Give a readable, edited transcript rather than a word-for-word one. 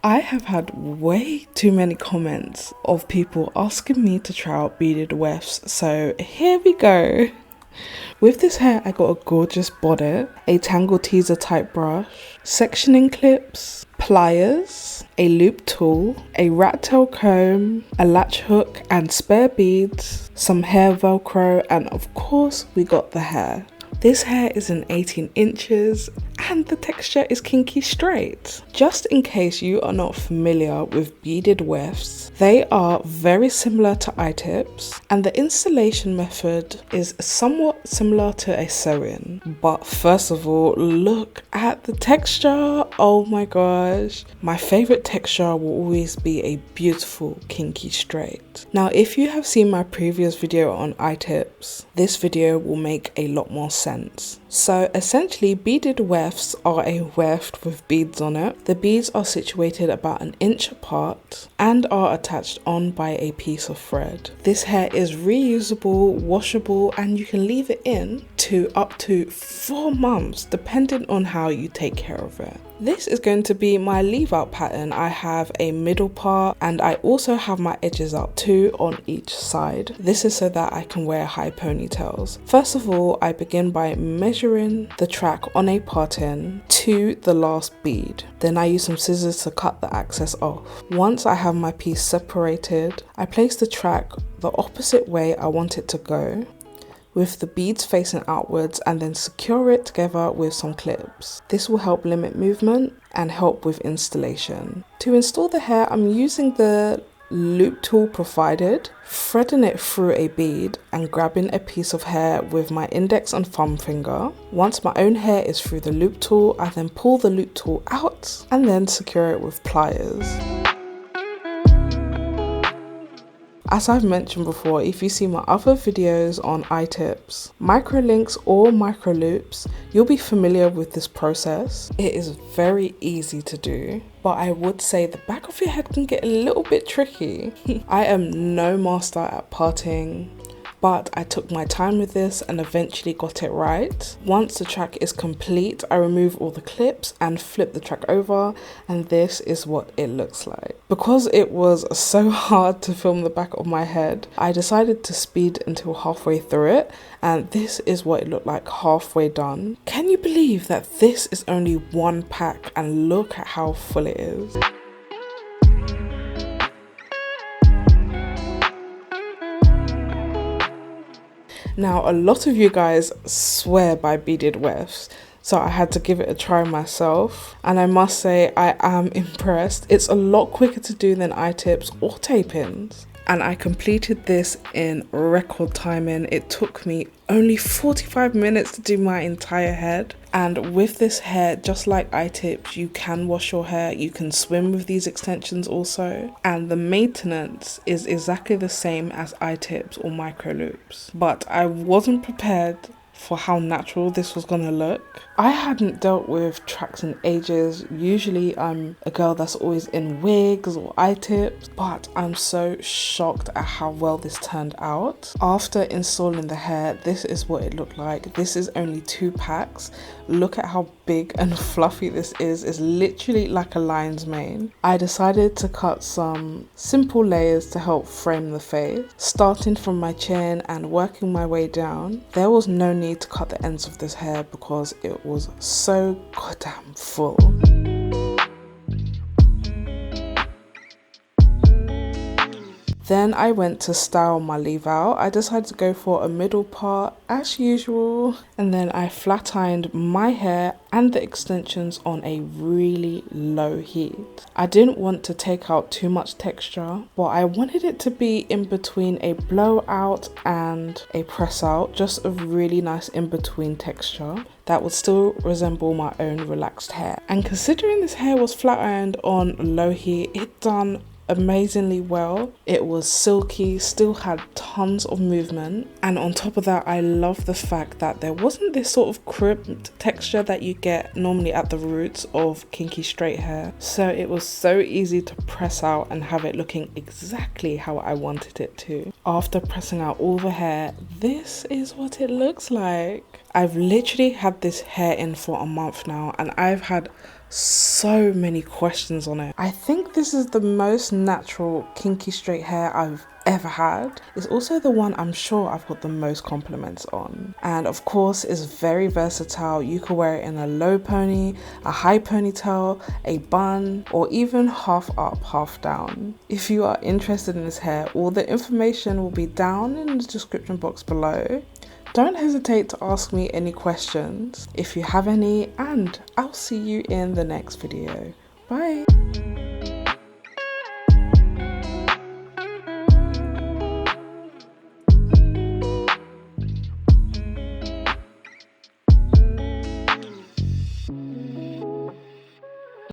I have had way too many comments of people asking me to try out beaded wefts, so here we go. With this hair, I got a gorgeous bonnet, a tangle teaser type brush, sectioning clips, pliers, a loop tool, a rat tail comb, a latch hook and spare beads, some hair velcro, and of course we got the hair. This hair is in 18 inches and the texture is kinky straight. Just in case you are not familiar with beaded wefts, they are very similar to eye-tips and the installation method is somewhat similar to a sew-in. But first of all, look at the texture. Oh my gosh. My favorite texture will always be a beautiful kinky straight. Now, if you have seen my previous video on eye-tips, this video will make a lot more sense. So essentially, beaded wefts are a weft with beads on it. The beads are situated about an inch apart and are attached on by a piece of thread. This hair is reusable, washable, and you can leave it in to up to 4 months depending on how you take care of it. This is going to be my leave out pattern. I have a middle part and I also have my edges out too on each side. This is so that I can wear high ponytails. First of all, I begin by measuring the track on a parting to the last bead. Then I use some scissors to cut the excess off. Once I have my piece separated, I place the track the opposite way I want it to go, with the beads facing outwards, and then secure it together with some clips. This will help limit movement and help with installation. To install the hair, I'm using the loop tool provided, threading it through a bead and grabbing a piece of hair with my index and thumb finger. Once my own hair is through the loop tool, I then pull the loop tool out and then secure it with pliers. As I've mentioned before, if you see my other videos on eye tips, microlinks or microloops, you'll be familiar with this process. It is very easy to do, but I would say the back of your head can get a little bit tricky. I am no master at parting, but I took my time with this and eventually got it right. Once the track is complete, I remove all the clips and flip the track over, and this is what it looks like. Because it was so hard to film the back of my head, I decided to speed until halfway through it, and this is what it looked like halfway done. Can you believe that this is only one pack and look at how full it is? Now, a lot of you guys swear by beaded wefts, so I had to give it a try myself, and I must say I am impressed. It's a lot quicker to do than eye tips or tape-ins, and I completed this in record timing. It took me only 45 minutes to do my entire head. And with this hair, just like eye tips, you can wash your hair, you can swim with these extensions also, and the maintenance is exactly the same as eye tips or micro loops. But I wasn't prepared for how natural this was gonna look. I hadn't dealt with tracks in ages. Usually I'm a girl that's always in wigs or eye tips, but I'm so shocked at how well this turned out. After installing the hair, this is what it looked like. This is only 2 packs. Look at how big and fluffy this is. It's literally like a lion's mane. I decided to cut some simple layers to help frame the face, starting from my chin and working my way down. There was no need to cut the ends of this hair because it was so goddamn full. Then I went to style my leave out. I decided to go for a middle part as usual, and then I flat ironed my hair and the extensions on a really low heat. I didn't want to take out too much texture, but I wanted it to be in between a blowout and a press out, just a really nice in between texture that would still resemble my own relaxed hair. And considering this hair was flat ironed on low heat, it done amazingly well. It was silky, still had tons of movement, and on top of that I love the fact that there wasn't this sort of crimped texture that you get normally at the roots of kinky straight hair. So it was so easy to press out and have it looking exactly how I wanted it to. After pressing out all the hair, this is what it looks like. I've literally had this hair in for a month now, and I've had so many questions on it. I think this is the most natural kinky straight hair I've ever had. It's also the one I'm sure I've got the most compliments on, and of course it's very versatile. You could wear it in a low pony, a high ponytail, a bun, or even half up, half down. If you are interested in this hair, all the information will be down in the description box below. Don't hesitate to ask me any questions if you have any, and I'll see you in the next video. Bye.